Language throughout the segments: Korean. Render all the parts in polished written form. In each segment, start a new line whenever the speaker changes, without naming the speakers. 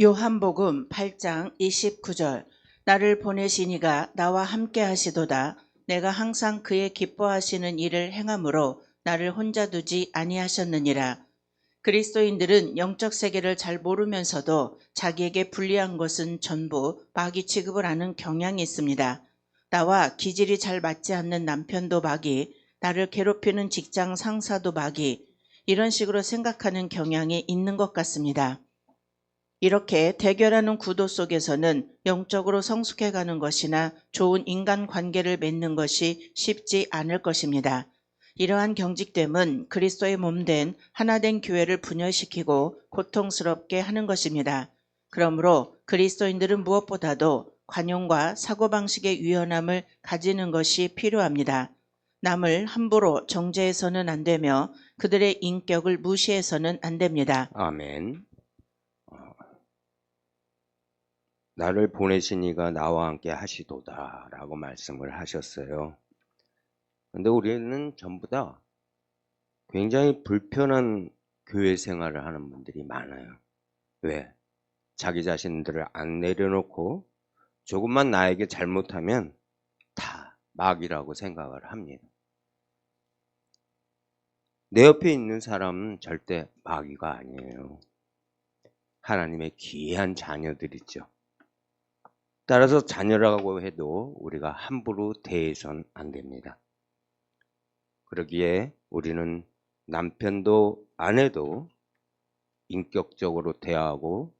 요한복음 8장 29절. 나를 보내시니가 나와 함께 하시도다. 내가 항상 그의 기뻐하시는 일을 행함으로 나를 혼자 두지 아니하셨느니라. 그리스도인들은 영적 세계를 잘 모르면서도 자기에게 불리한 것은 전부 마귀 취급을 하는 경향이 있습니다. 나와 기질이 잘 맞지 않는 남편도 마귀, 나를 괴롭히는 직장 상사도 마귀, 이런 식으로 생각하는 경향이 있는 것 같습니다. 이렇게 대결하는 구도 속에서는 영적으로 성숙해가는 것이나 좋은 인간관계를 맺는 것이 쉽지 않을 것입니다. 이러한 경직됨은 그리스도의 몸된 하나된 교회를 분열시키고 고통스럽게 하는 것입니다. 그러므로 그리스도인들은 무엇보다도 관용과 사고방식의 유연함을 가지는 것이 필요합니다. 남을 함부로 정죄해서는 안 되며 그들의 인격을 무시해서는 안 됩니다.
아멘. 나를 보내시니가 나와 함께 하시도다 라고 말씀을 하셨어요. 근데 우리는 전부 다 굉장히 불편한 교회 생활을 하는 분들이 많아요. 왜? 자기 자신들을 안 내려놓고 조금만 나에게 잘못하면 다 마귀라고 생각을 합니다. 내 옆에 있는 사람은 절대 마귀가 아니에요. 하나님의 귀한 자녀들이죠. 따라서 자녀라고 해도 우리가 함부로 대해선 안 됩니다. 그러기에 우리는 남편도 아내도 인격적으로 대하고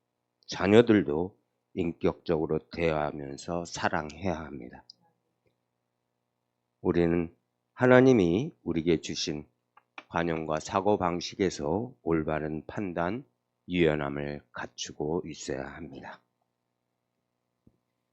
자녀들도 인격적으로 대하면서 사랑해야 합니다. 우리는 하나님이 우리에게 주신 관용과 사고방식에서 올바른 판단, 유연함을 갖추고 있어야 합니다.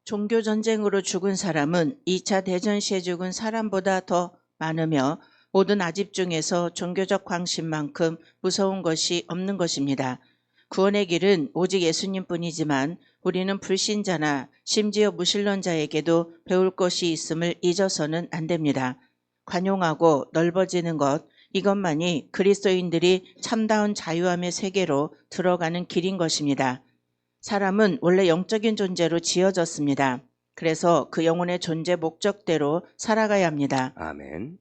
종교전쟁으로 죽은 사람은 2차 대전 시에 죽은 사람보다 더 많으며 모든 아집 중에서 종교적 광신만큼 무서운 것이 없는 것입니다. 구원의 길은 오직 예수님뿐이지만 우리는 불신자나 심지어 무신론자에게도 배울 것이 있음을 잊어서는 안 됩니다. 관용하고 넓어지는 것, 이것만이 그리스도인들이 참다운 자유함의 세계로 들어가는 길인 것입니다. 사람은 원래 영적인 존재로 지어졌습니다. 그래서 그 영혼의 존재 목적대로 살아가야 합니다.
아멘.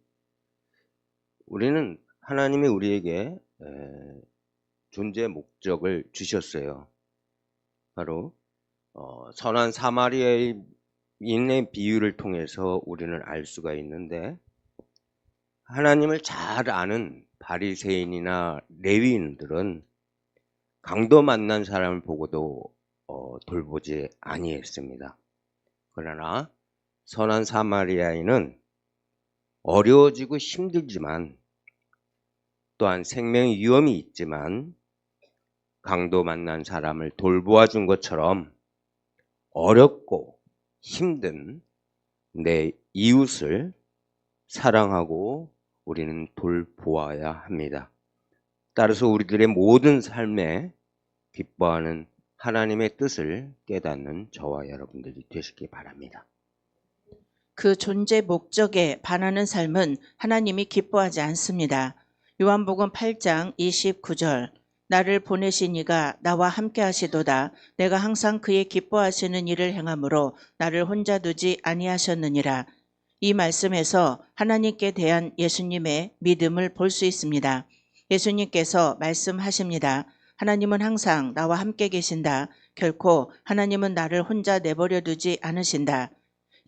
우리는 하나님이 우리에게 존재 목적을 주셨어요. 바로 선한 사마리아인의 비유를 통해서 우리는 알 수가 있는데, 하나님을 잘 아는 바리새인이나 레위인들은 강도 만난 사람을 보고도 돌보지 아니했습니다. 그러나 선한 사마리아인은 어려워지고 힘들지만 또한 생명의 위험이 있지만 강도 만난 사람을 돌보아 준 것처럼 어렵고 힘든 내 이웃을 사랑하고 우리는 돌보아야 합니다. 따라서 우리들의 모든 삶에 기뻐하는 하나님의 뜻을 깨닫는 저와 여러분들이 되시기 바랍니다.
그 존재 목적에 반하는 삶은 하나님이 기뻐하지 않습니다. 요한복음 8장 29절. 나를 보내시니가 나와 함께 하시도다. 내가 항상 그의 기뻐하시는 일을 행함으로 나를 혼자 두지 아니하셨느니라. 이 말씀에서 하나님께 대한 예수님의 믿음을 볼 수 있습니다. 예수님께서 말씀하십니다. 하나님은 항상 나와 함께 계신다. 결코 하나님은 나를 혼자 내버려 두지 않으신다.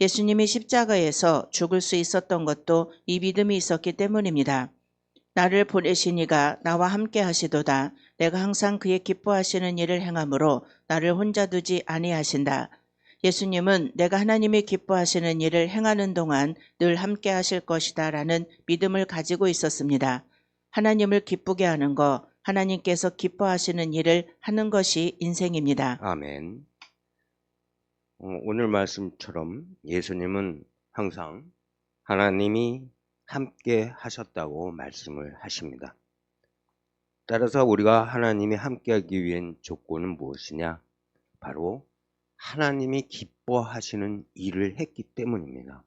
예수님이 십자가에서 죽을 수 있었던 것도 이 믿음이 있었기 때문입니다. 나를 보내시니가 나와 함께 하시도다. 내가 항상 그의 기뻐하시는 일을 행함으로 나를 혼자 두지 아니하신다. 예수님은 내가 하나님이 기뻐하시는 일을 행하는 동안 늘 함께 하실 것이다 라는 믿음을 가지고 있었습니다. 하나님을 기쁘게 하는 것, 하나님께서 기뻐하시는 일을 하는 것이 인생입니다.
아멘. 오늘 말씀처럼 예수님은 항상 하나님이 함께 하셨다고 말씀을 하십니다. 따라서 우리가 하나님이 함께 하기 위한 조건은 무엇이냐? 바로 하나님이 기뻐하시는 일을 했기 때문입니다.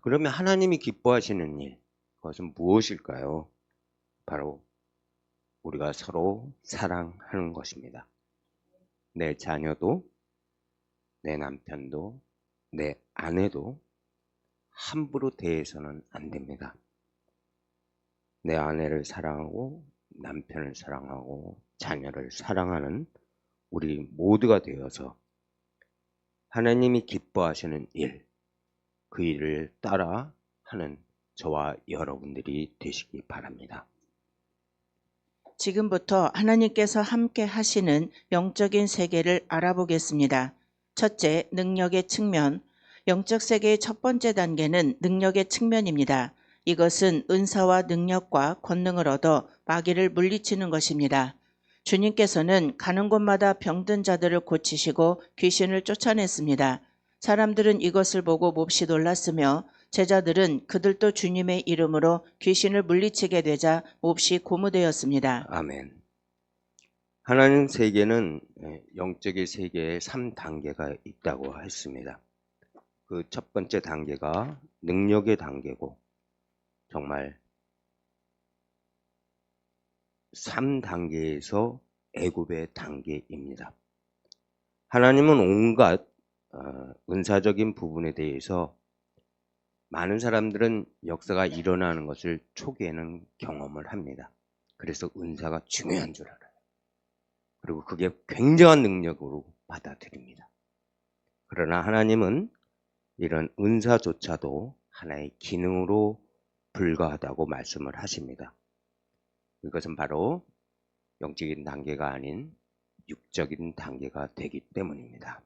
그러면 하나님이 기뻐하시는 일, 그것은 무엇일까요? 바로 우리가 서로 사랑하는 것입니다. 내 자녀도, 내 남편도, 내 아내도 함부로 대해서는 안 됩니다. 내 아내를 사랑하고 남편을 사랑하고 자녀를 사랑하는 우리 모두가 되어서 하나님이 기뻐하시는 일, 그 일을 따라 하는 저와 여러분들이 되시기 바랍니다.
지금부터 하나님께서 함께 하시는 영적인 세계를 알아보겠습니다. 첫째, 능력의 측면. 영적 세계의 첫 번째 단계는 능력의 측면입니다. 이것은 은사와 능력과 권능을 얻어 마귀를 물리치는 것입니다. 주님께서는 가는 곳마다 병든 자들을 고치시고 귀신을 쫓아냈습니다. 사람들은 이것을 보고 몹시 놀랐으며 제자들은 그들도 주님의 이름으로 귀신을 물리치게 되자 몹시 고무되었습니다.
아멘. 하나님 세계는 영적인 세계에 3단계가 있다고 했습니다. 그 첫 번째 단계가 능력의 단계고 정말 3단계에서 애굽의 단계입니다. 하나님은 온갖 은사적인 부분에 대해서 많은 사람들은 역사가 일어나는 것을 초기에는 경험을 합니다. 그래서 은사가 중요한 줄 알아요. 그리고 그게 굉장한 능력으로 받아들입니다. 그러나 하나님은 이런 은사조차도 하나의 기능으로 불과하다고 말씀을 하십니다. 이것은 바로 영적인 단계가 아닌 육적인 단계가 되기 때문입니다.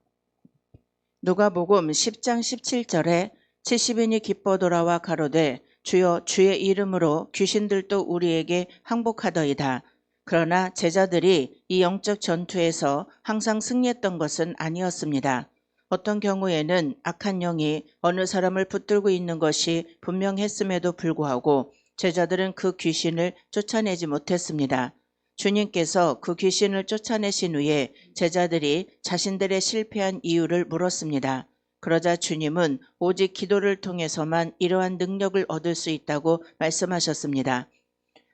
누가복음 10장 17절에 70인이 기뻐 돌아와 가로되 주여 주의 이름으로 귀신들도 우리에게 항복하더이다. 그러나 제자들이 이 영적 전투에서 항상 승리했던 것은 아니었습니다. 어떤 경우에는 악한 영이 어느 사람을 붙들고 있는 것이 분명했음에도 불구하고 제자들은 그 귀신을 쫓아내지 못했습니다. 주님께서 그 귀신을 쫓아내신 후에 제자들이 자신들의 실패한 이유를 물었습니다. 그러자 주님은 오직 기도를 통해서만 이러한 능력을 얻을 수 있다고 말씀하셨습니다.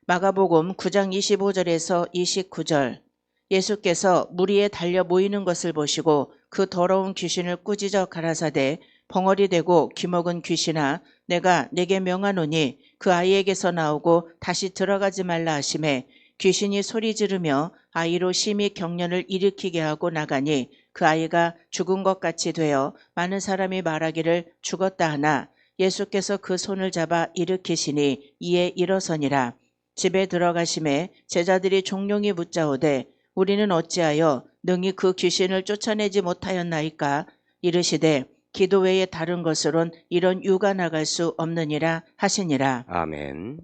마가복음 9장 25절에서 29절. 예수께서 무리에 달려 모이는 것을 보시고 그 더러운 귀신을 꾸짖어 가라사대 벙어리 되고 귀먹은 귀신아 내가 내게 명하노니 그 아이에게서 나오고 다시 들어가지 말라 하시매 귀신이 소리 지르며 아이로 심히 경련을 일으키게 하고 나가니 그 아이가 죽은 것 같이 되어 많은 사람이 말하기를 죽었다 하나 예수께서 그 손을 잡아 일으키시니 이에 일어서니라. 집에 들어가심에 제자들이 종용이 묻자오되 우리는 어찌하여 능히 그 귀신을 쫓아내지 못하였나이까? 이르시되 기도 외에 다른 것으론 이런 유가 나갈 수 없느니라 하시니라.
아멘.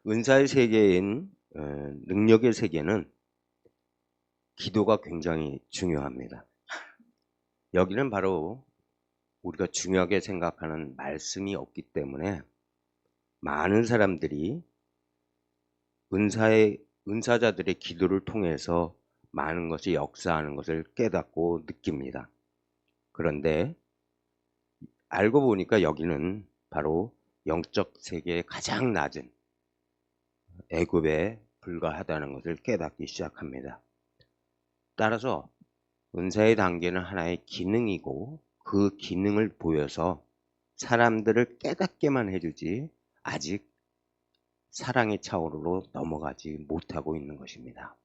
은사의 세계인 능력의 세계는 기도가 굉장히 중요합니다. 여기는 바로 우리가 중요하게 생각하는 말씀이 없기 때문에 많은 사람들이 은사자들의 기도를 통해서 많은 것이 역사하는 것을 깨닫고 느낍니다. 그런데 알고 보니까 여기는 바로 영적 세계의 가장 낮은 애굽에 불과하다는 것을 깨닫기 시작합니다. 따라서 은사의 단계는 하나의 기능이고 그 기능을 보여서 사람들을 깨닫게만 해주지 아직 사랑의 차원으로 넘어가지 못하고 있는 것입니다.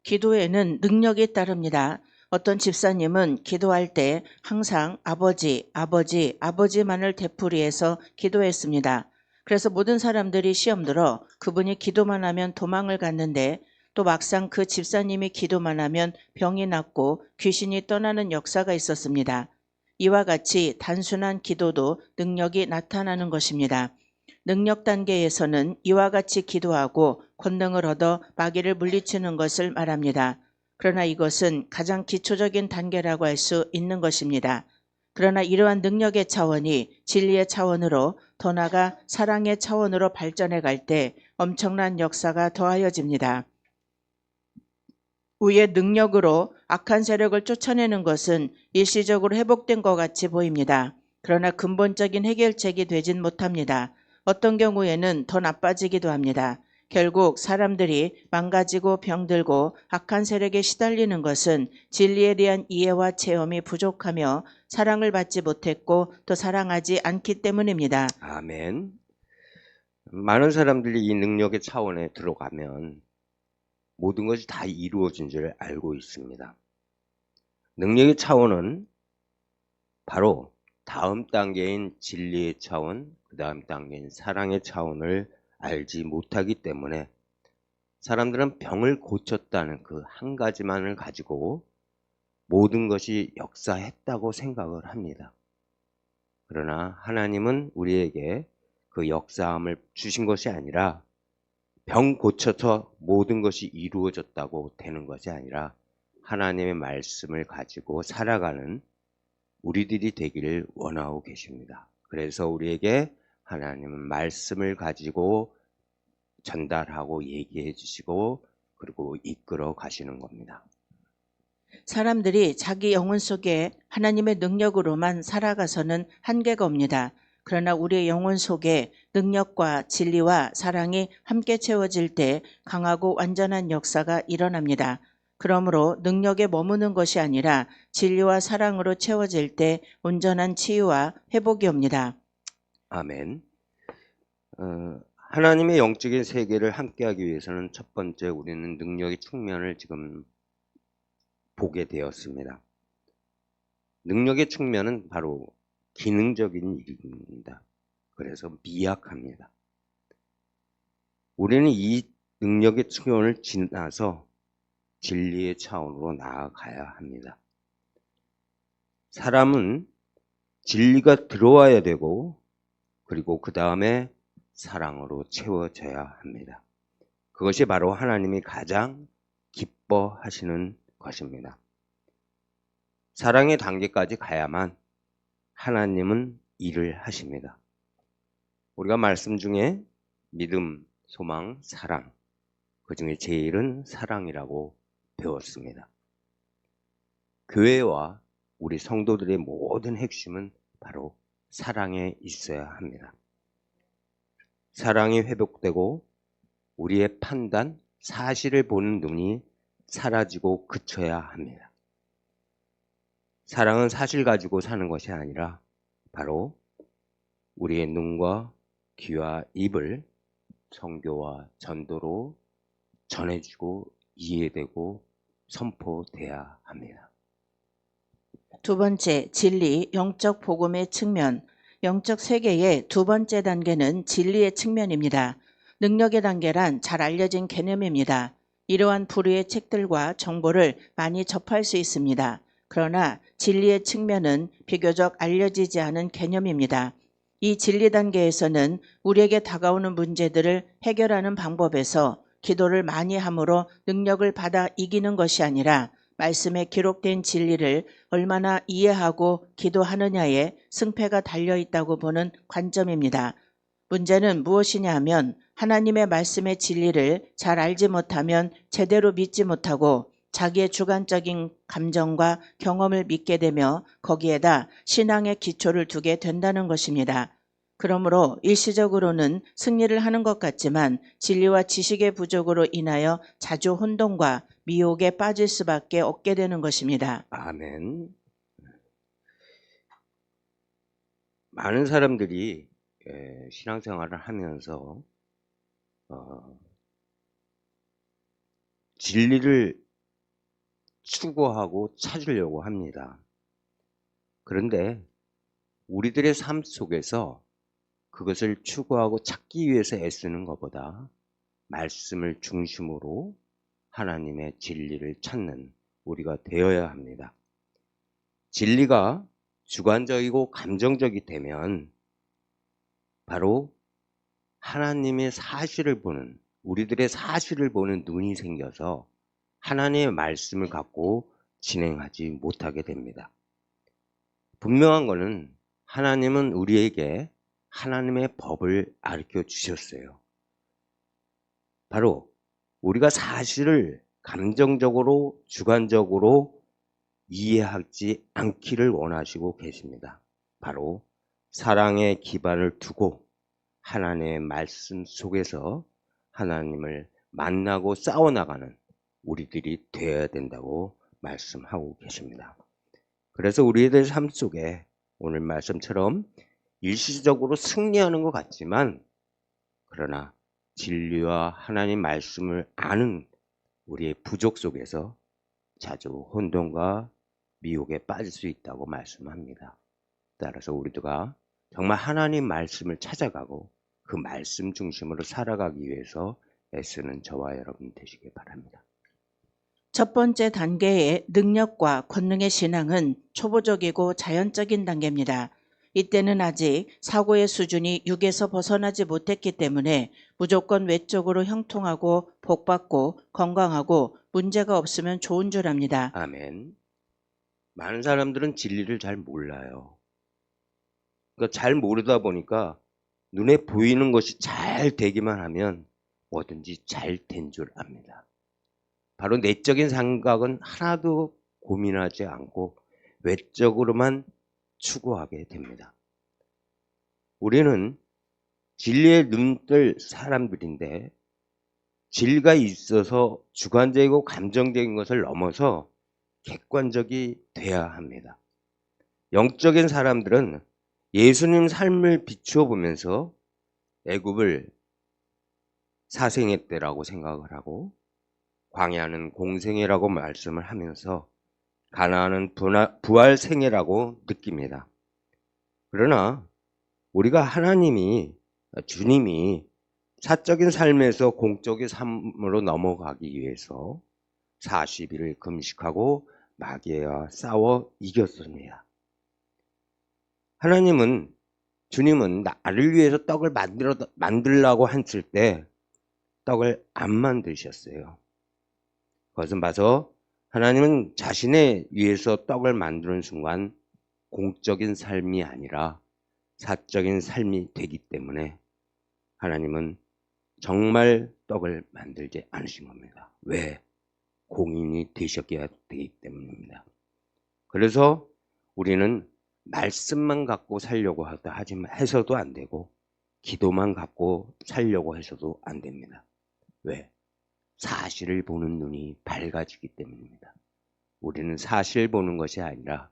기도에는 능력이 따릅니다. 어떤 집사님은 기도할 때 항상 아버지, 아버지, 아버지만을 되풀이해서 기도했습니다. 그래서 모든 사람들이 시험 들어 그분이 기도만 하면 도망을 갔는데 또 막상 그 집사님이 기도만 하면 병이 낫고 귀신이 떠나는 역사가 있었습니다. 이와 같이 단순한 기도도 능력이 나타나는 것입니다. 능력 단계에서는 이와 같이 기도하고 권능을 얻어 마귀를 물리치는 것을 말합니다. 그러나 이것은 가장 기초적인 단계라고 할 수 있는 것입니다. 그러나 이러한 능력의 차원이 진리의 차원으로 더 나아가 사랑의 차원으로 발전해 갈 때 엄청난 역사가 더하여집니다. 우의 능력으로 악한 세력을 쫓아내는 것은 일시적으로 회복된 것 같이 보입니다. 그러나 근본적인 해결책이 되진 못합니다. 어떤 경우에는 더 나빠지기도 합니다. 결국 사람들이 망가지고 병들고 악한 세력에 시달리는 것은 진리에 대한 이해와 체험이 부족하며 사랑을 받지 못했고 또 사랑하지 않기 때문입니다.
아멘. 많은 사람들이 이 능력의 차원에 들어가면 모든 것이 다 이루어진 줄 알고 있습니다. 능력의 차원은 바로 다음 단계인 진리의 차원, 그 다음 단계인 사랑의 차원을 알지 못하기 때문에 사람들은 병을 고쳤다는 그 한 가지만을 가지고 모든 것이 역사했다고 생각을 합니다. 그러나 하나님은 우리에게 그 역사함을 주신 것이 아니라 병 고쳐서 모든 것이 이루어졌다고 되는 것이 아니라 하나님의 말씀을 가지고 살아가는 우리들이 되기를 원하고 계십니다. 그래서 우리에게 하나님은 말씀을 가지고 전달하고 얘기해 주시고 그리고 이끌어 가시는 겁니다.
사람들이 자기 영혼 속에 하나님의 능력으로만 살아가서는 한계가 옵니다. 그러나 우리의 영혼 속에 능력과 진리와 사랑이 함께 채워질 때 강하고 완전한 역사가 일어납니다. 그러므로 능력에 머무는 것이 아니라 진리와 사랑으로 채워질 때 온전한 치유와 회복이 옵니다.
아멘. 하나님의 영적인 세계를 함께하기 위해서는 첫 번째 우리는 능력의 측면을 지금 보게 되었습니다. 능력의 측면은 바로 기능적인 일입니다. 그래서 미약합니다. 우리는 이 능력의 측면을 지나서 진리의 차원으로 나아가야 합니다. 사람은 진리가 들어와야 되고 그리고 그 다음에 사랑으로 채워져야 합니다. 그것이 바로 하나님이 가장 기뻐하시는 것입니다. 사랑의 단계까지 가야만 하나님은 일을 하십니다. 우리가 말씀 중에 믿음, 소망, 사랑, 그 중에 제일은 사랑이라고 배웠습니다. 교회와 우리 성도들의 모든 핵심은 바로 사랑에 있어야 합니다. 사랑이 회복되고 우리의 판단, 사실을 보는 눈이 사라지고 그쳐야 합니다. 사랑은 사실 가지고 사는 것이 아니라 바로 우리의 눈과 귀와 입을 선교와 전도로 전해주고 이해되고 선포돼야 합니다.
두 번째, 진리, 영적 복음의 측면. 영적 세계의 두 번째 단계는 진리의 측면입니다. 능력의 단계란 잘 알려진 개념입니다. 이러한 부류의 책들과 정보를 많이 접할 수 있습니다. 그러나 진리의 측면은 비교적 알려지지 않은 개념입니다. 이 진리 단계에서는 우리에게 다가오는 문제들을 해결하는 방법에서 기도를 많이 함으로 능력을 받아 이기는 것이 아니라 말씀에 기록된 진리를 얼마나 이해하고 기도하느냐에 승패가 달려있다고 보는 관점입니다. 문제는 무엇이냐 하면 하나님의 말씀의 진리를 잘 알지 못하면 제대로 믿지 못하고 자기의 주관적인 감정과 경험을 믿게 되며 거기에다 신앙의 기초를 두게 된다는 것입니다. 그러므로 일시적으로는 승리를 하는 것 같지만 진리와 지식의 부족으로 인하여 자주 혼돈과 미혹에 빠질 수밖에 없게 되는 것입니다.
아멘. 많은 사람들이 신앙생활을 하면서 진리를 추구하고 찾으려고 합니다. 그런데 우리들의 삶 속에서 그것을 추구하고 찾기 위해서 애쓰는 것보다 말씀을 중심으로 하나님의 진리를 찾는 우리가 되어야 합니다. 진리가 주관적이고 감정적이 되면 바로 하나님의 사실을 보는, 우리들의 사실을 보는 눈이 생겨서 하나님의 말씀을 갖고 진행하지 못하게 됩니다. 분명한 것은 하나님은 우리에게 하나님의 법을 가르쳐 주셨어요. 바로 우리가 사실을 감정적으로, 주관적으로 이해하지 않기를 원하시고 계십니다. 바로 사랑의 기반을 두고 하나님의 말씀 속에서 하나님을 만나고 싸워나가는 우리들이 되어야 된다고 말씀하고 계십니다. 그래서 우리들 삶 속에 오늘 말씀처럼 일시적으로 승리하는 것 같지만 그러나 진리와 하나님 말씀을 아는 우리의 부족 속에서 자주 혼돈과 미혹에 빠질 수 있다고 말씀합니다. 따라서 우리가 정말 하나님 말씀을 찾아가고 그 말씀 중심으로 살아가기 위해서 애쓰는 저와 여러분 되시길 바랍니다.
첫 번째 단계의 능력과 권능의 신앙은 초보적이고 자연적인 단계입니다. 이때는 아직 사고의 수준이 육에서 벗어나지 못했기 때문에 무조건 외적으로 형통하고 복받고 건강하고 문제가 없으면 좋은 줄 압니다.
아멘. 많은 사람들은 진리를 잘 몰라요. 그러니까 잘 모르다 보니까 눈에 보이는 것이 잘 되기만 하면 뭐든지 잘 된 줄 압니다. 바로 내적인 생각은 하나도 고민하지 않고 외적으로만 추구하게 됩니다. 우리는 진리에 눈뜰 사람들인데 진리가 있어서 주관적이고 감정적인 것을 넘어서 객관적이 돼야 합니다. 영적인 사람들은 예수님 삶을 비추어 보면서 애굽을 사생애 때라고 생각을 하고 광야는 공생애라고 말씀을 하면서 가나안은 부활 생애라고 느낍니다. 그러나 우리가 주님이 사적인 삶에서 공적인 삶으로 넘어가기 위해서 40일을 금식하고 마귀와 싸워 이겼습니다. 주님은 나를 위해서 떡을 만들라고 했을 때 떡을 안 만드셨어요. 그것은 봐서 하나님은 자신의 위해서 떡을 만드는 순간 공적인 삶이 아니라 사적인 삶이 되기 때문에 하나님은 정말 떡을 만들지 않으신 겁니다. 왜? 공인이 되셨기 때문입니다. 그래서 우리는 말씀만 갖고 살려고 해서도 안 되고 기도만 갖고 살려고 해서도 안 됩니다. 왜? 사실을 보는 눈이 밝아지기 때문입니다. 우리는 사실 보는 것이 아니라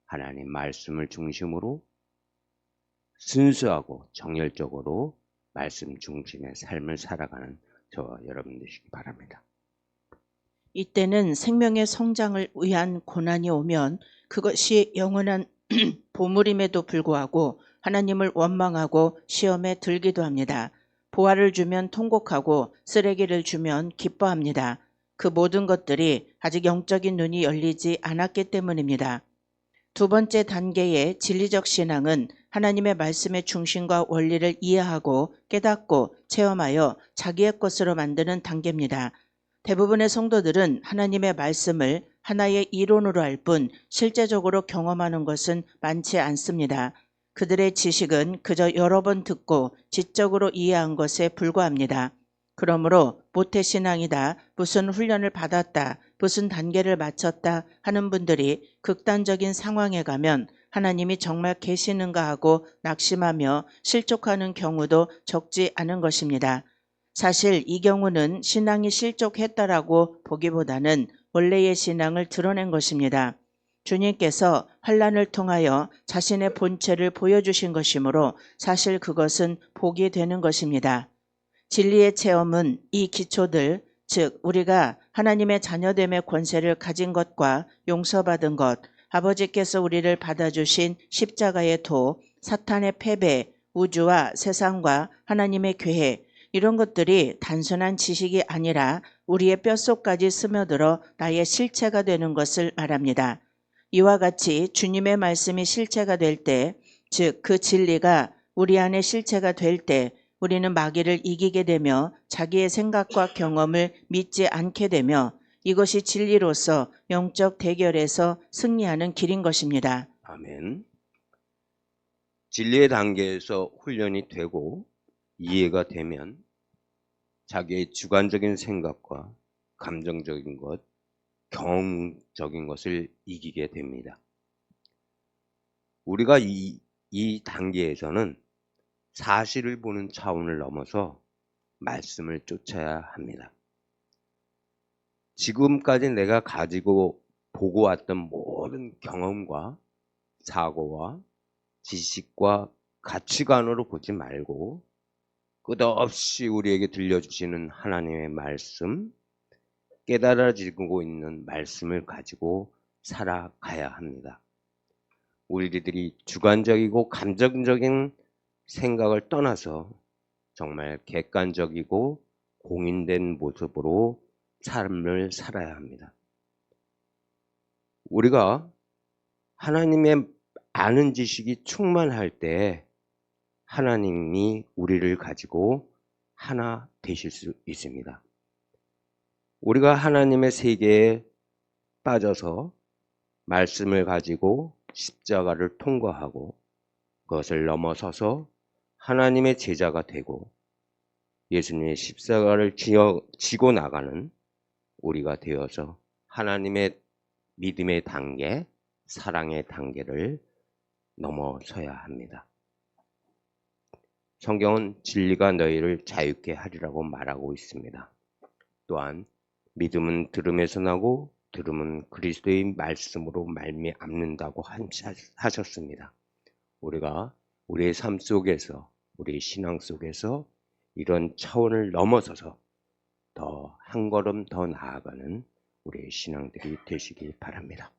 하나님 말씀을 중심으로 순수하고 정열적으로 말씀 중심의 삶을 살아가는 저와 여러분 되시기 바랍니다.
이때는 생명의 성장을 위한 고난이 오면 그것이 영원한 보물임에도 불구하고 하나님을 원망하고 시험에 들기도 합니다. 보화를 주면 통곡하고 쓰레기를 주면 기뻐합니다. 그 모든 것들이 아직 영적인 눈이 열리지 않았기 때문입니다. 두 번째 단계의 진리적 신앙은 하나님의 말씀의 중심과 원리를 이해하고 깨닫고 체험하여 자기의 것으로 만드는 단계입니다. 대부분의 성도들은 하나님의 말씀을 하나의 이론으로 알 뿐 실제적으로 경험하는 것은 많지 않습니다. 그들의 지식은 그저 여러 번 듣고 지적으로 이해한 것에 불과합니다. 그러므로 모태신앙이다, 무슨 훈련을 받았다, 무슨 단계를 마쳤다 하는 분들이 극단적인 상황에 가면 하나님이 정말 계시는가 하고 낙심하며 실족하는 경우도 적지 않은 것입니다. 사실 이 경우는 신앙이 실족했다라고 보기보다는 원래의 신앙을 드러낸 것입니다. 주님께서 환난을 통하여 자신의 본체를 보여주신 것이므로 사실 그것은 복이 되는 것입니다. 진리의 체험은 이 기초들, 즉 우리가 하나님의 자녀됨의 권세를 가진 것과 용서받은 것, 아버지께서 우리를 받아주신 십자가의 도, 사탄의 패배, 우주와 세상과 하나님의 계획, 이런 것들이 단순한 지식이 아니라 우리의 뼛속까지 스며들어 나의 실체가 되는 것을 말합니다. 이와 같이 주님의 말씀이 실체가 될 때, 즉 그 진리가 우리 안에 실체가 될 때 우리는 마귀를 이기게 되며 자기의 생각과 경험을 믿지 않게 되며 이것이 진리로서 영적 대결에서 승리하는 길인 것입니다.
아멘. 진리의 단계에서 훈련이 되고 이해가 되면 자기의 주관적인 생각과 감정적인 것, 경험적인 것을 이기게 됩니다. 우리가 이 단계에서는 사실을 보는 차원을 넘어서 말씀을 쫓아야 합니다. 지금까지 내가 가지고 보고 왔던 모든 경험과 사고와 지식과 가치관으로 보지 말고 끝없이 우리에게 들려주시는 하나님의 말씀, 깨달아지고 있는 말씀을 가지고 살아가야 합니다. 우리들이 주관적이고 감정적인 생각을 떠나서 정말 객관적이고 공인된 모습으로 삶을 살아야 합니다. 우리가 하나님의 아는 지식이 충만할 때 하나님이 우리를 가지고 하나 되실 수 있습니다. 우리가 하나님의 세계에 빠져서 말씀을 가지고 십자가를 통과하고 그것을 넘어서서 하나님의 제자가 되고 예수님의 십자가를 지고 나가는 우리가 되어서 하나님의 믿음의 단계, 사랑의 단계를 넘어서야 합니다. 성경은 진리가 너희를 자유케 하리라고 말하고 있습니다. 또한 믿음은 들음에서 나고 들음은 그리스도의 말씀으로 말미암는다고 하셨습니다. 우리가 우리의 삶 속에서 우리의 신앙 속에서 이런 차원을 넘어서서 더 한 걸음 더 나아가는 우리의 신앙들이 되시기 바랍니다.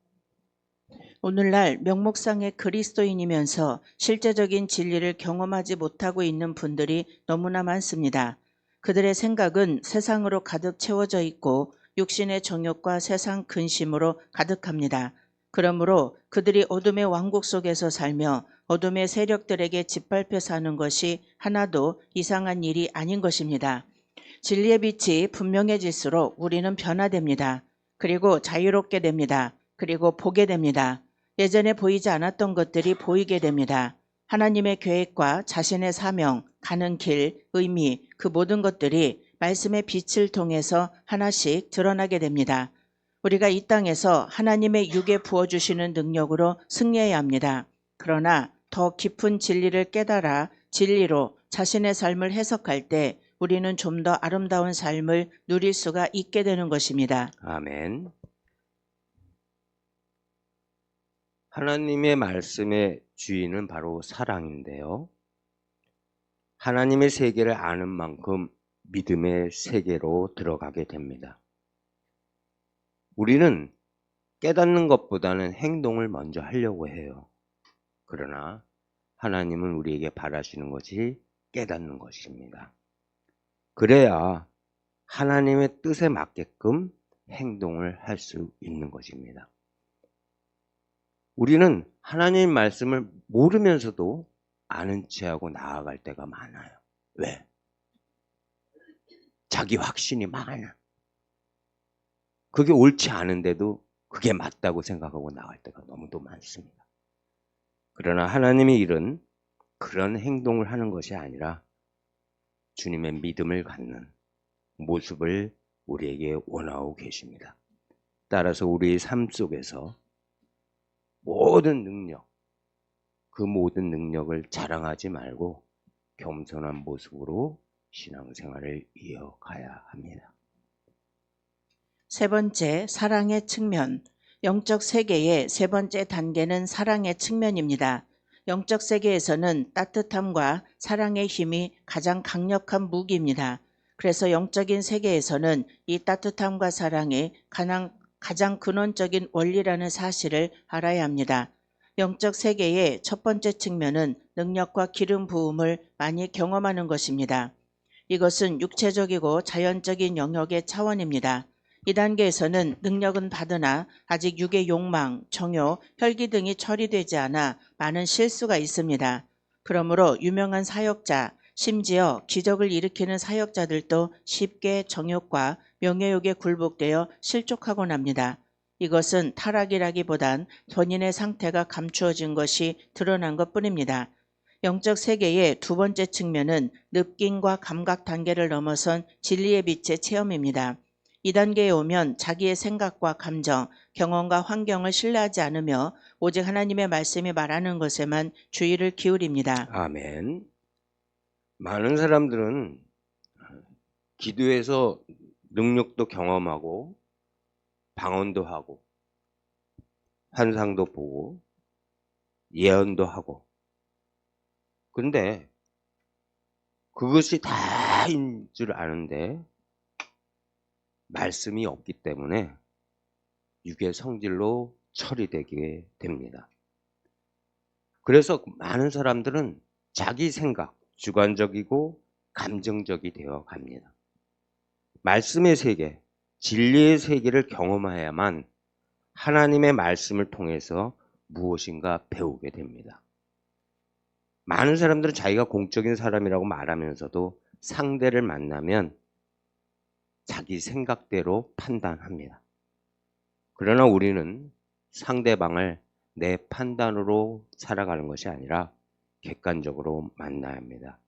오늘날 명목상의 그리스도인이면서 실제적인 진리를 경험하지 못하고 있는 분들이 너무나 많습니다. 그들의 생각은 세상으로 가득 채워져 있고 육신의 정욕과 세상 근심으로 가득합니다. 그러므로 그들이 어둠의 왕국 속에서 살며 어둠의 세력들에게 짓밟혀 사는 것이 하나도 이상한 일이 아닌 것입니다. 진리의 빛이 분명해질수록 우리는 변화됩니다. 그리고 자유롭게 됩니다. 그리고 보게 됩니다. 예전에 보이지 않았던 것들이 보이게 됩니다. 하나님의 계획과 자신의 사명, 가는 길, 의미, 그 모든 것들이 말씀의 빛을 통해서 하나씩 드러나게 됩니다. 우리가 이 땅에서 하나님의 육에 부어주시는 능력으로 승리해야 합니다. 그러나 더 깊은 진리를 깨달아 진리로 자신의 삶을 해석할 때 우리는 좀 더 아름다운 삶을 누릴 수가 있게 되는 것입니다.
아멘. 하나님의 말씀의 주인은 바로 사랑인데요. 하나님의 세계를 아는 만큼 믿음의 세계로 들어가게 됩니다. 우리는 깨닫는 것보다는 행동을 먼저 하려고 해요. 그러나 하나님은 우리에게 바라시는 것이 깨닫는 것입니다. 그래야 하나님의 뜻에 맞게끔 행동을 할 수 있는 것입니다. 우리는 하나님의 말씀을 모르면서도 아는 체하고 나아갈 때가 많아요. 왜? 자기 확신이 많아. 그게 옳지 않은데도 그게 맞다고 생각하고 나갈 때가 너무도 많습니다. 그러나 하나님의 일은 그런 행동을 하는 것이 아니라 주님의 믿음을 갖는 모습을 우리에게 원하고 계십니다. 따라서 우리의 삶 속에서 모든 능력, 그 모든 능력을 자랑하지 말고 겸손한 모습으로 신앙생활을 이어가야 합니다.
세 번째, 사랑의 측면. 영적 세계의 세 번째 단계는 사랑의 측면입니다. 영적 세계에서는 따뜻함과 사랑의 힘이 가장 강력한 무기입니다. 그래서 영적인 세계에서는 이 따뜻함과 사랑이 가장 근원적인 원리라는 사실을 알아야 합니다. 영적 세계의 첫 번째 측면은 능력과 기름 부음을 많이 경험하는 것입니다. 이것은 육체적이고 자연적인 영역의 차원입니다. 이 단계에서는 능력은 받으나 아직 육의 욕망, 정욕, 혈기 등이 처리되지 않아 많은 실수가 있습니다. 그러므로 유명한 사역자, 심지어 기적을 일으키는 사역자들도 쉽게 정욕과 명예욕에 굴복되어 실족하곤 합니다. 이것은 타락이라기보단 본인의 상태가 감추어진 것이 드러난 것뿐입니다. 영적 세계의 두 번째 측면은 느낌과 감각 단계를 넘어선 진리의 빛의 체험입니다. 이 단계에 오면 자기의 생각과 감정, 경험과 환경을 신뢰하지 않으며 오직 하나님의 말씀이 말하는 것에만 주의를 기울입니다.
아멘. 많은 사람들은 기도해서 능력도 경험하고 방언도 하고 환상도 보고 예언도 하고, 근데 그것이 다인 줄 아는데 말씀이 없기 때문에 육의 성질로 처리되게 됩니다. 그래서 많은 사람들은 자기 생각, 주관적이고 감정적이 되어 갑니다. 말씀의 세계, 진리의 세계를 경험해야만 하나님의 말씀을 통해서 무엇인가 배우게 됩니다. 많은 사람들은 자기가 공적인 사람이라고 말하면서도 상대를 만나면 자기 생각대로 판단합니다. 그러나 우리는 상대방을 내 판단으로 살아가는 것이 아니라 객관적으로 만나야 합니다.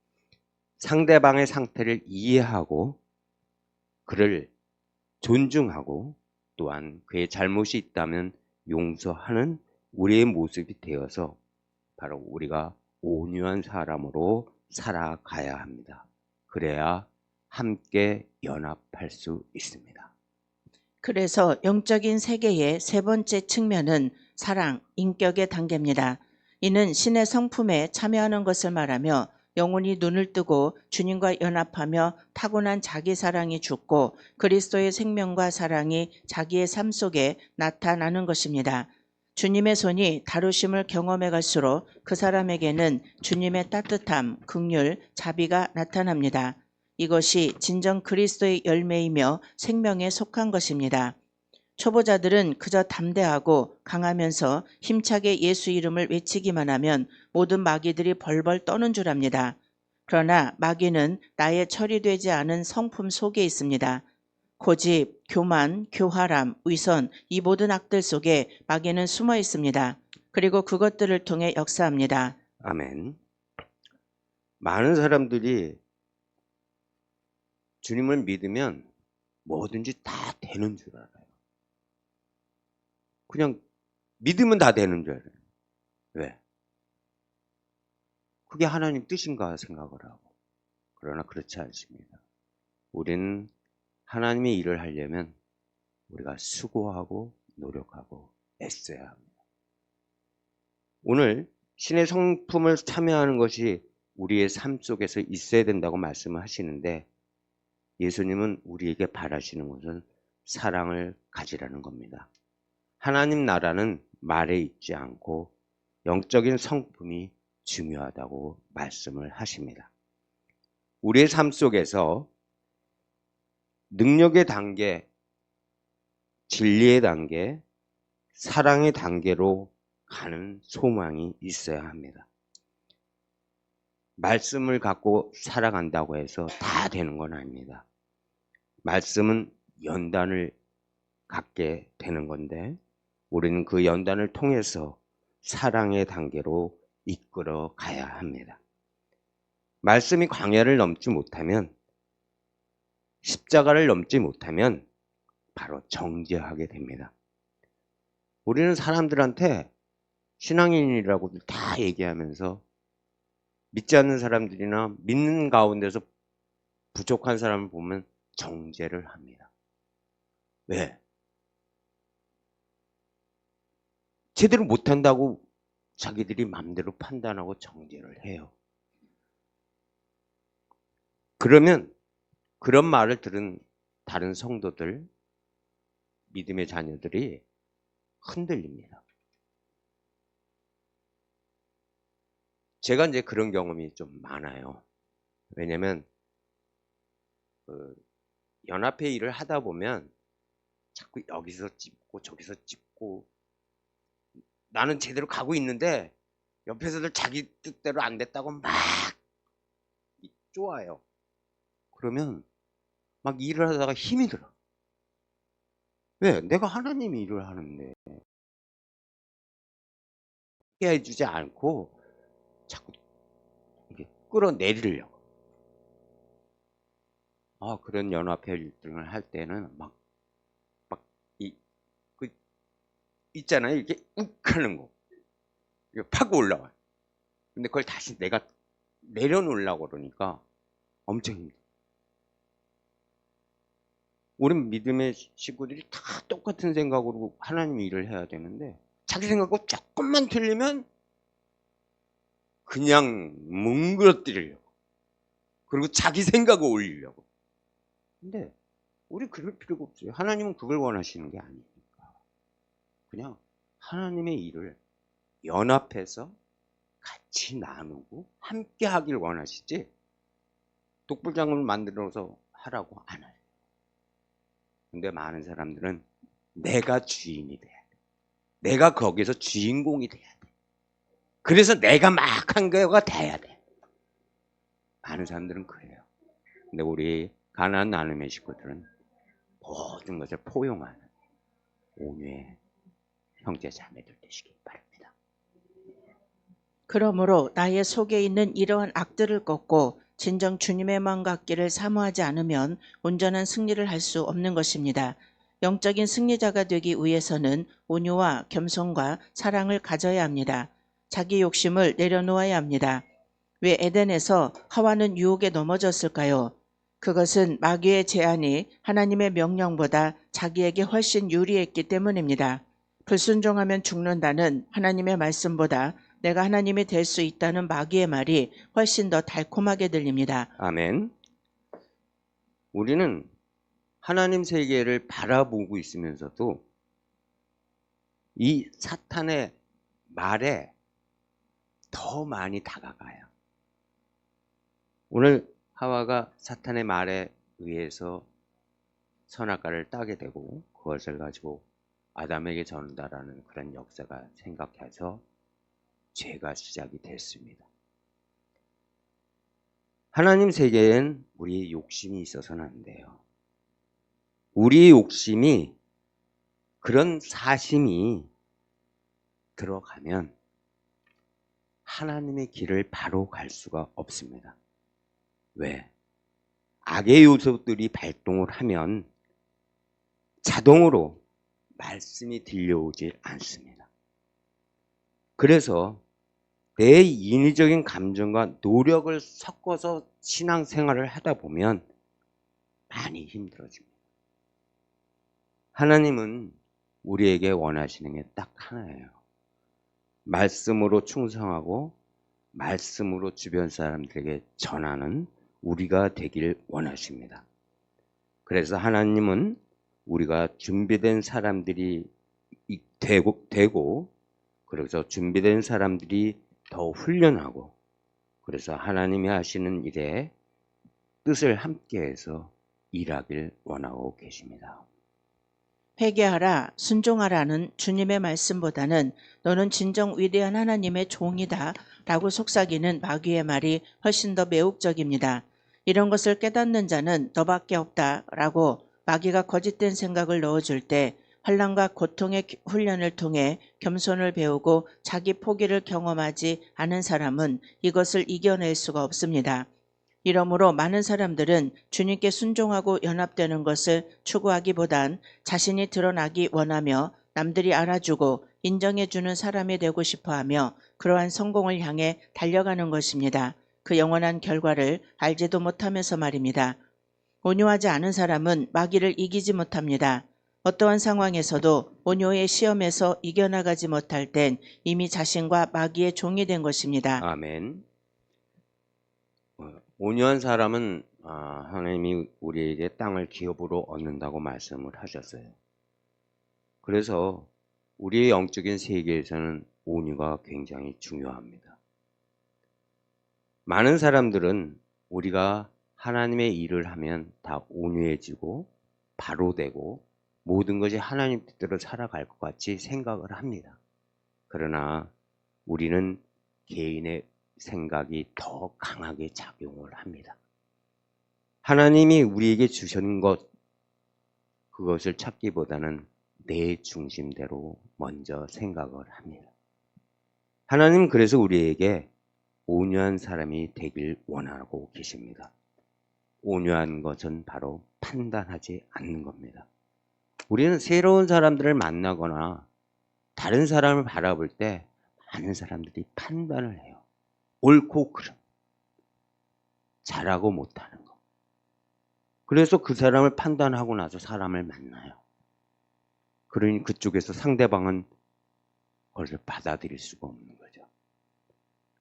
상대방의 상태를 이해하고 그를 존중하고 또한 그의 잘못이 있다면 용서하는 우리의 모습이 되어서 바로 우리가 온유한 사람으로 살아가야 합니다. 그래야 함께 연합할 수 있습니다.
그래서 영적인 세계의 세 번째 측면은 사랑, 인격의 단계입니다. 이는 신의 성품에 참여하는 것을 말하며 영혼이 눈을 뜨고 주님과 연합하며 타고난 자기 사랑이 죽고 그리스도의 생명과 사랑이 자기의 삶 속에 나타나는 것입니다. 주님의 손이 다루심을 경험해 갈수록 그 사람에게는 주님의 따뜻함, 긍휼, 자비가 나타납니다. 이것이 진정 그리스도의 열매이며 생명에 속한 것입니다. 초보자들은 그저 담대하고 강하면서 힘차게 예수 이름을 외치기만 하면 모든 마귀들이 벌벌 떠는 줄 압니다. 그러나 마귀는 나의 처리되지 않은 성품 속에 있습니다. 고집, 교만, 교활함, 위선, 이 모든 악들 속에 마귀는 숨어 있습니다. 그리고 그것들을 통해 역사합니다.
아멘. 많은 사람들이 주님을 믿으면 뭐든지 다 되는 줄 알아요. 그냥 믿으면 다 되는 줄 알아요. 왜? 그게 하나님 뜻인가 생각을 하고. 그러나 그렇지 않습니다. 우리는 하나님의 일을 하려면 우리가 수고하고 노력하고 애써야 합니다. 오늘 신의 성품을 참여하는 것이 우리의 삶 속에서 있어야 된다고 말씀을 하시는데, 예수님은 우리에게 바라시는 것은 사랑을 가지라는 겁니다. 하나님 나라는 말에 있지 않고 영적인 성품이 중요하다고 말씀을 하십니다. 우리의 삶 속에서 능력의 단계, 진리의 단계, 사랑의 단계로 가는 소망이 있어야 합니다. 말씀을 갖고 살아간다고 해서 다 되는 건 아닙니다. 말씀은 연단을 갖게 되는 건데 우리는 그 연단을 통해서 사랑의 단계로 이끌어 가야 합니다. 말씀이 광야를 넘지 못하면, 십자가를 넘지 못하면 바로 정죄하게 됩니다. 우리는 사람들한테 신앙인이라고 다 얘기하면서 믿지 않는 사람들이나 믿는 가운데서 부족한 사람을 보면 정죄를 합니다. 왜? 제대로 못한다고 자기들이 마음대로 판단하고 정죄를 해요. 그러면 그런 말을 들은 다른 성도들, 믿음의 자녀들이 흔들립니다. 제가 이제 그런 경험이 좀 많아요. 왜냐면 연합회 일을 하다 보면 자꾸 여기서 찝고 저기서 찝고, 나는 제대로 가고 있는데 옆에서들 자기 뜻대로 안 됐다고 막 쪼아요. 그러면 막 일을 하다가 힘이 들어. 왜? 내가 하나님이 일을 하는데 해주지 않고 자꾸 이렇게 끌어내리려고. 그런 연합회 일등을 할 때는 있잖아요. 이렇게 욱 하는 거. 이게 파고 올라와요. 근데 그걸 다시 내가 내려놓으려고 그러니까 엄청 힘들어. 우리 믿음의 식구들이 다 똑같은 생각으로 하나님 일을 해야 되는데 자기 생각과 조금만 틀리면 그냥 뭉그러뜨리려고 그리고 자기 생각을 올리려고. 근데 우리 그럴 필요가 없어요. 하나님은 그걸 원하시는 게 아니니까. 그냥 하나님의 일을 연합해서 같이 나누고 함께 하길 원하시지 독불장군을 만들어서 하라고 안 해요. 근데 많은 사람들은 내가 주인이 돼야 돼. 내가 거기서 주인공이 돼야 돼. 그래서 내가 막 한 거가 돼야 돼. 많은 사람들은 그래요. 근데 우리 가나안 나눔의 식구들은 모든 것을 포용하는 온유의 형제 자매들 되시기 바랍니다.
그러므로 나의 속에 있는 이러한 악들을 꺾고 진정 주님의 마음 같기를 사모하지 않으면 온전한 승리를 할 수 없는 것입니다. 영적인 승리자가 되기 위해서는 온유와 겸손과 사랑을 가져야 합니다. 자기 욕심을 내려놓아야 합니다. 왜 에덴에서 하와는 유혹에 넘어졌을까요? 그것은 마귀의 제안이 하나님의 명령보다 자기에게 훨씬 유리했기 때문입니다. 불순종하면 죽는다는 하나님의 말씀보다 내가 하나님이 될 수 있다는 마귀의 말이 훨씬 더 달콤하게 들립니다.
아멘. 우리는 하나님 세계를 바라보고 있으면서도 이 사탄의 말에 더 많이 다가가요. 오늘 하와가 사탄의 말에 의해서 선악과를 따게 되고 그것을 가지고 아담에게 전달하는 그런 역사가 생각해서 죄가 시작이 됐습니다. 하나님 세계엔 우리의 욕심이 있어서는 안 돼요. 우리의 욕심이 그런 사심이 들어가면 하나님의 길을 바로 갈 수가 없습니다. 왜? 악의 요소들이 발동을 하면 자동으로 말씀이 들려오지 않습니다. 그래서 내 인위적인 감정과 노력을 섞어서 신앙생활을 하다 보면 많이 힘들어집니다. 하나님은 우리에게 원하시는 게 딱 하나예요. 말씀으로 충성하고 말씀으로 주변 사람들에게 전하는 우리가 되길 원하십니다. 그래서 하나님은 우리가 준비된 사람들이 되고 그래서 준비된 사람들이 더 훈련하고 그래서 하나님이 하시는 일에 뜻을 함께해서 일하길 원하고 계십니다.
회개하라, 순종하라는 주님의 말씀보다는 너는 진정 위대한 하나님의 종이다 라고 속삭이는 마귀의 말이 훨씬 더 매혹적입니다. 이런 것을 깨닫는 자는 너밖에 없다 라고 마귀가 거짓된 생각을 넣어줄 때 환난과 고통의 훈련을 통해 겸손을 배우고 자기 포기를 경험하지 않은 사람은 이것을 이겨낼 수가 없습니다. 이러므로 많은 사람들은 주님께 순종하고 연합되는 것을 추구하기보단 자신이 드러나기 원하며 남들이 알아주고 인정해주는 사람이 되고 싶어하며 그러한 성공을 향해 달려가는 것입니다. 그 영원한 결과를 알지도 못하면서 말입니다. 온유하지 않은 사람은 마귀를 이기지 못합니다. 어떠한 상황에서도 온유의 시험에서 이겨나가지 못할 땐 이미 자신과 마귀의 종이 된 것입니다.
아멘. 온유한 사람은 하나님이 우리에게 땅을 기업으로 얻는다고 말씀을 하셨어요. 그래서 우리의 영적인 세계에서는 온유가 굉장히 중요합니다. 많은 사람들은 우리가 하나님의 일을 하면 다 온유해지고 바로 되고 모든 것이 하나님 뜻대로 살아갈 것 같이 생각을 합니다. 그러나 우리는 개인의 생각이 더 강하게 작용을 합니다. 하나님이 우리에게 주신 것 그것을 찾기보다는 내 중심대로 먼저 생각을 합니다. 하나님 그래서 우리에게 온유한 사람이 되길 원하고 계십니다. 온유한 것은 바로 판단하지 않는 겁니다. 우리는 새로운 사람들을 만나거나 다른 사람을 바라볼 때 많은 사람들이 판단을 해요. 옳고 그름, 잘하고 못하는 거. 그래서 그 사람을 판단하고 나서 사람을 만나요. 그러니 그쪽에서 상대방은 그것을 받아들일 수가 없는 거죠.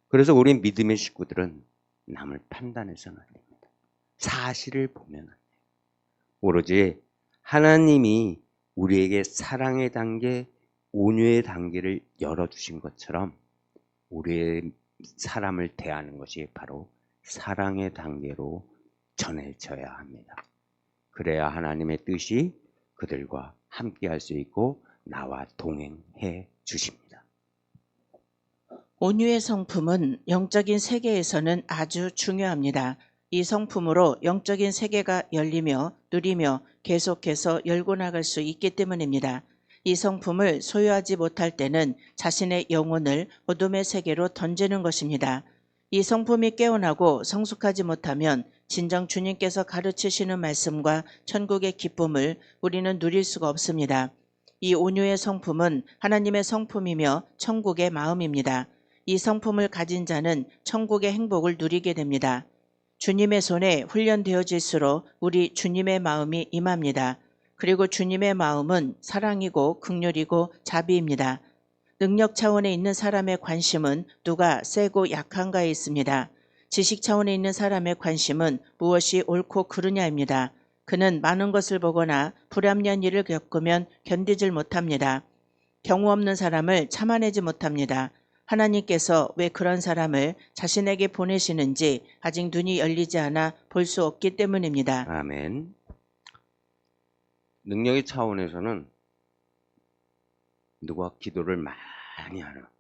그래서 우리 믿음의 식구들은 남을 판단해서는 안 됩니다. 사실을 보면 안 돼요. 오로지 하나님이 우리에게 사랑의 단계, 온유의 단계를 열어주신 것처럼 우리의 사람을 대하는 것이 바로 사랑의 단계로 전해져야 합니다. 그래야 하나님의 뜻이 그들과 함께 할 수 있고 나와 동행해 주십니다.
온유의 성품은 영적인 세계에서는 아주 중요합니다. 이 성품으로 영적인 세계가 열리며 누리며 계속해서 열고 나갈 수 있기 때문입니다. 이 성품을 소유하지 못할 때는 자신의 영혼을 어둠의 세계로 던지는 것입니다. 이 성품이 깨어나고 성숙하지 못하면 진정 주님께서 가르치시는 말씀과 천국의 기쁨을 우리는 누릴 수가 없습니다. 이 온유의 성품은 하나님의 성품이며 천국의 마음입니다. 이 성품을 가진 자는 천국의 행복을 누리게 됩니다. 주님의 손에 훈련되어질수록 우리 주님의 마음이 임합니다. 그리고 주님의 마음은 사랑이고 긍휼이고 자비입니다. 능력 차원에 있는 사람의 관심은 누가 세고 약한가에 있습니다. 지식 차원에 있는 사람의 관심은 무엇이 옳고 그르냐입니다. 그는 많은 것을 보거나 불합리한 일을 겪으면 견디질 못합니다. 경우 없는 사람을 참아내지 못합니다. 하나님께서 왜 그런 사람을 자신에게 보내시는지 아직 눈이 열리지 않아 볼 수 없기 때문입니다.
아멘. 능력의 차원에서는 누가 기도를 많이 하나,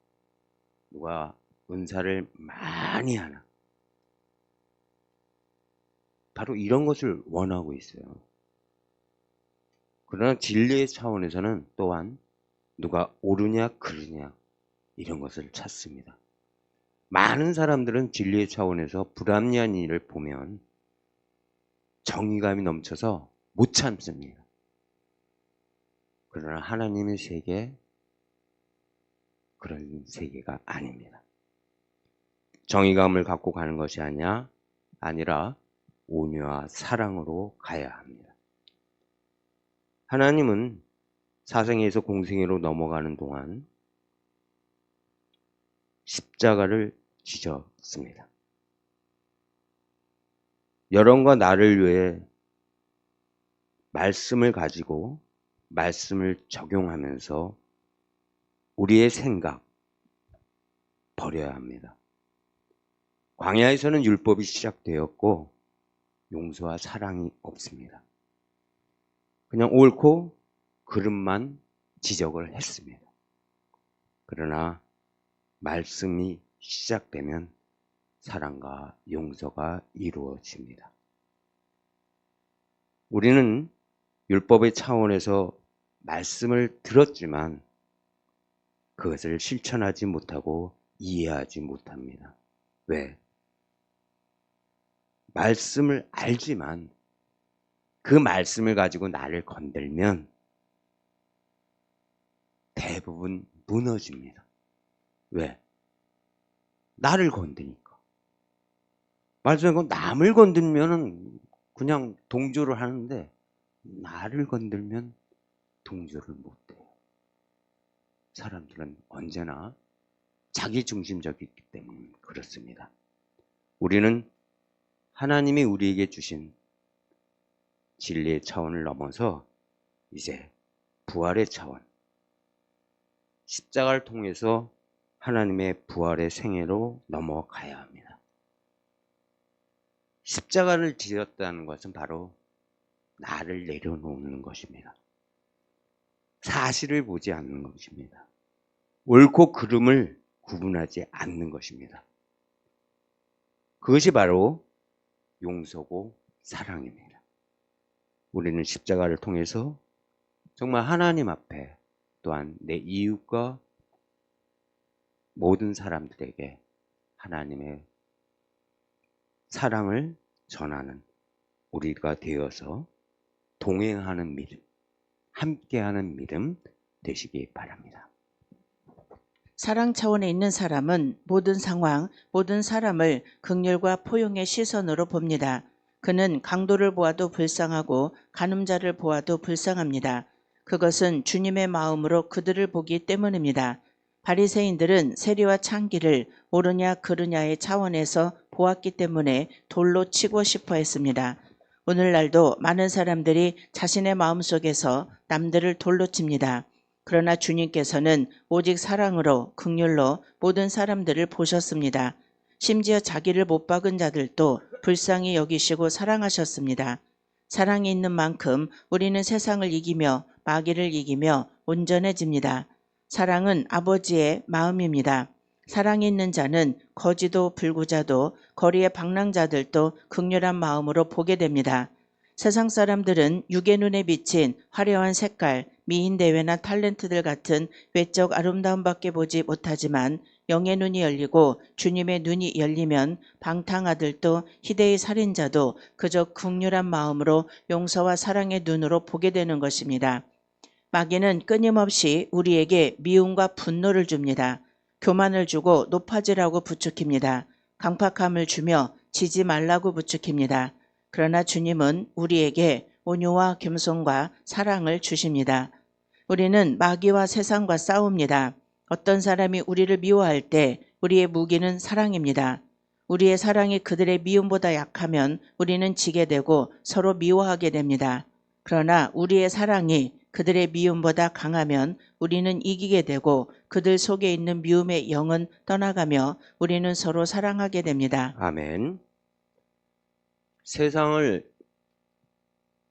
누가 은사를 많이 하나, 바로 이런 것을 원하고 있어요. 그러나 진리의 차원에서는 또한 누가 옳으냐 그르냐 이런 것을 찾습니다. 많은 사람들은 진리의 차원에서 불합리한 일을 보면 정의감이 넘쳐서 못 참습니다. 그러나 하나님의 세계, 그런 세계가 아닙니다. 정의감을 갖고 가는 것이 아니라 온유와 사랑으로 가야 합니다. 하나님은 사생에서 공생애로 넘어가는 동안 십자가를 지셨습니다. 여러분과 나를 위해 말씀을 가지고 말씀을 적용하면서 우리의 생각 버려야 합니다. 광야에서는 율법이 시작되었고 용서와 사랑이 없습니다. 그냥 옳고 그름만 지적을 했습니다. 그러나 말씀이 시작되면 사랑과 용서가 이루어집니다. 우리는 율법의 차원에서 말씀을 들었지만 그것을 실천하지 못하고 이해하지 못합니다. 왜? 말씀을 알지만 그 말씀을 가지고 나를 건들면 대부분 무너집니다. 왜? 나를 건드니까. 말씀하고 남을 건들면은 그냥 동조를 하는데 나를 건들면 동조를 못 해요. 사람들은 언제나 자기 중심적이기 때문에 그렇습니다. 우리는 하나님이 우리에게 주신 진리의 차원을 넘어서 이제 부활의 차원, 십자가를 통해서 하나님의 부활의 생애로 넘어가야 합니다. 십자가를 지었다는 것은 바로 나를 내려놓는 것입니다. 사실을 보지 않는 것입니다. 옳고 그름을 구분하지 않는 것입니다. 그것이 바로 용서고 사랑입니다. 우리는 십자가를 통해서 정말 하나님 앞에 또한 내 이웃과 모든 사람들에게 하나님의 사랑을 전하는 우리가 되어서 동행하는 믿음, 함께하는 믿음 되시기 바랍니다.
사랑 차원에 있는 사람은 모든 상황, 모든 사람을 긍휼과 포용의 시선으로 봅니다. 그는 강도를 보아도 불쌍하고 간음자를 보아도 불쌍합니다. 그것은 주님의 마음으로 그들을 보기 때문입니다. 바리새인들은 세리와 창기를 옳으냐 그르냐의 차원에서 보았기 때문에 돌로 치고 싶어 했습니다. 오늘날도 많은 사람들이 자신의 마음속에서 남들을 돌로 칩니다. 그러나 주님께서는 오직 사랑으로 긍휼로 모든 사람들을 보셨습니다. 심지어 자기를 못 박은 자들도 불쌍히 여기시고 사랑하셨습니다. 사랑이 있는 만큼 우리는 세상을 이기며 마귀를 이기며 온전해집니다. 사랑은 아버지의 마음입니다. 사랑이 있는 자는 거지도 불구자도 거리의 방랑자들도 극렬한 마음으로 보게 됩니다. 세상 사람들은 육의 눈에 비친 화려한 색깔, 미인대회나 탤런트들 같은 외적 아름다움밖에 보지 못하지만 영의 눈이 열리고 주님의 눈이 열리면 방탕아들도 희대의 살인자도 그저 극률한 마음으로 용서와 사랑의 눈으로 보게 되는 것입니다. 마귀는 끊임없이 우리에게 미움과 분노를 줍니다. 교만을 주고 높아지라고 부추깁니다. 강팍함을 주며 지지 말라고 부추깁니다. 그러나 주님은 우리에게 온유와 겸손과 사랑을 주십니다. 우리는 마귀와 세상과 싸웁니다. 어떤 사람이 우리를 미워할 때 우리의 무기는 사랑입니다. 우리의 사랑이 그들의 미움보다 약하면 우리는 지게 되고 서로 미워하게 됩니다. 그러나 우리의 사랑이 그들의 미움보다 강하면 우리는 이기게 되고 그들 속에 있는 미움의 영은 떠나가며 우리는 서로 사랑하게 됩니다.
아멘. 세상을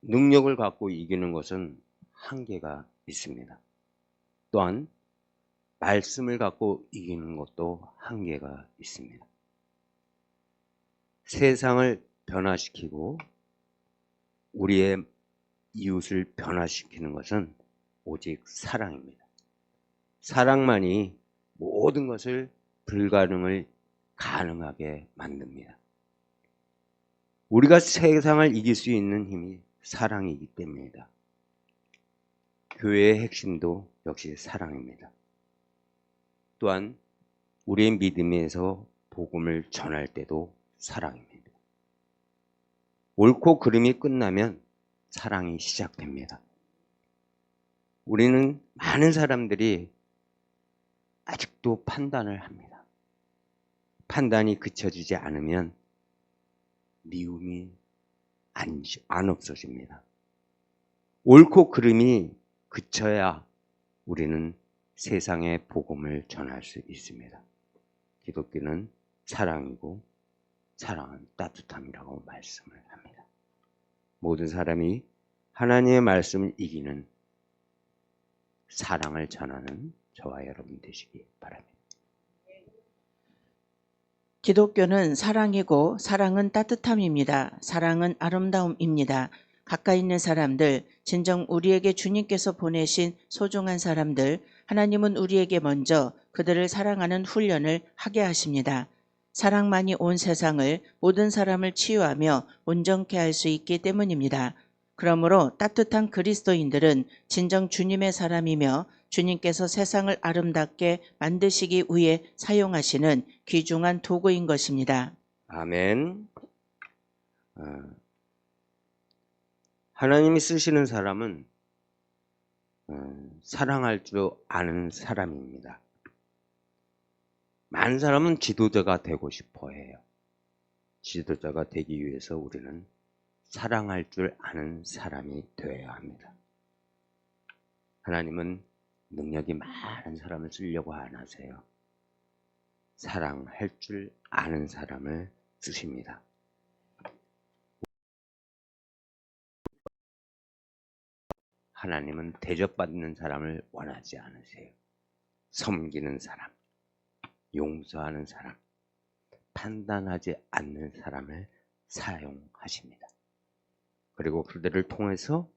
능력을 갖고 이기는 것은 한계가 있습니다. 또한 말씀을 갖고 이기는 것도 한계가 있습니다. 세상을 변화시키고 우리의 이웃을 변화시키는 것은 오직 사랑입니다. 사랑만이 모든 것을 불가능을 가능하게 만듭니다. 우리가 세상을 이길 수 있는 힘이 사랑이기 때문입니다. 교회의 핵심도 역시 사랑입니다. 또한 우리의 믿음에서 복음을 전할 때도 사랑입니다. 옳고 그름이 끝나면 사랑이 시작됩니다. 우리는 많은 사람들이 아직도 판단을 합니다. 판단이 그쳐지지 않으면 미움이 안 없어집니다. 옳고 그름이 그쳐야 우리는 세상에 복음을 전할 수 있습니다. 기독교는 사랑이고 사랑은 따뜻함이라고 말씀을 합니다. 모든 사람이 하나님의 말씀을 이기는 사랑을 전하는 저와 여러분 되시기 바랍니다.
기독교는 사랑이고 사랑은 따뜻함입니다. 사랑은 아름다움입니다. 가까이 있는 사람들, 진정 우리에게 주님께서 보내신 소중한 사람들, 하나님은 우리에게 먼저 그들을 사랑하는 훈련을 하게 하십니다. 사랑만이 온 세상을 모든 사람을 치유하며 온전케 할 수 있기 때문입니다. 그러므로 따뜻한 그리스도인들은 진정 주님의 사람이며 주님께서 세상을 아름답게 만드시기 위해 사용하시는 귀중한 도구인 것입니다.
아멘. 하나님이 쓰시는 사람은 사랑할 줄 아는 사람입니다. 많은 사람은 지도자가 되고 싶어 해요. 지도자가 되기 위해서 우리는 사랑할 줄 아는 사람이 되어야 합니다. 하나님은 능력이 많은 사람을 쓰려고 안 하세요. 사랑할 줄 아는 사람을 쓰십니다. 하나님은 대접받는 사람을 원하지 않으세요. 섬기는 사람, 용서하는 사람, 판단하지 않는 사람을 사용하십니다. 그리고 그들을 통해서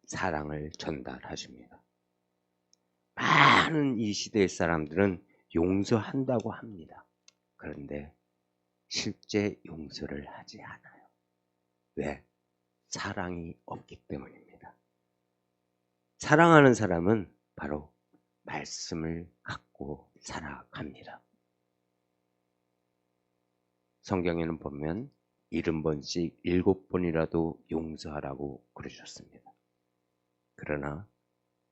사랑을 전달하십니다. 많은 이 시대의 사람들은 용서한다고 합니다. 그런데 실제 용서를 하지 않아요. 왜? 사랑이 없기 때문입니다. 사랑하는 사람은 바로 말씀을 갖고 살아갑니다. 성경에는 보면 70번씩 7번이라도 용서하라고 그러셨습니다. 그러나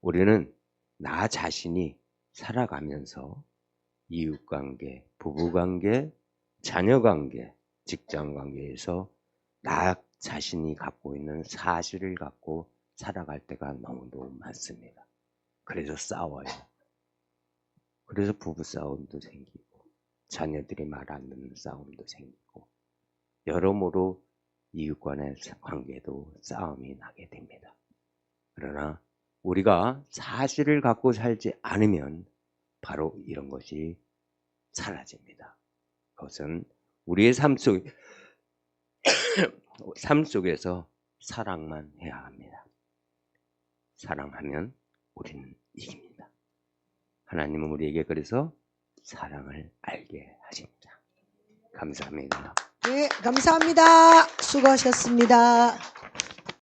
우리는 나 자신이 살아가면서 이웃관계, 부부관계, 자녀관계, 직장관계에서 나 자신이 갖고 있는 사실을 갖고 살아갈 때가 너무도 많습니다. 그래서 싸워요. 그래서 부부싸움도 생기고 자녀들이 말 안 듣는 싸움도 생기고 여러모로 이웃 간의 관계도 싸움이 나게 됩니다. 그러나 우리가 사실을 갖고 살지 않으면 바로 이런 것이 사라집니다. 그것은 우리의 삶 속에서 사랑만 해야 합니다. 사랑하면 우리는 이깁니다. 하나님은 우리에게 그래서 사랑을 알게 하십니다. 감사합니다.
네, 감사합니다. 수고하셨습니다.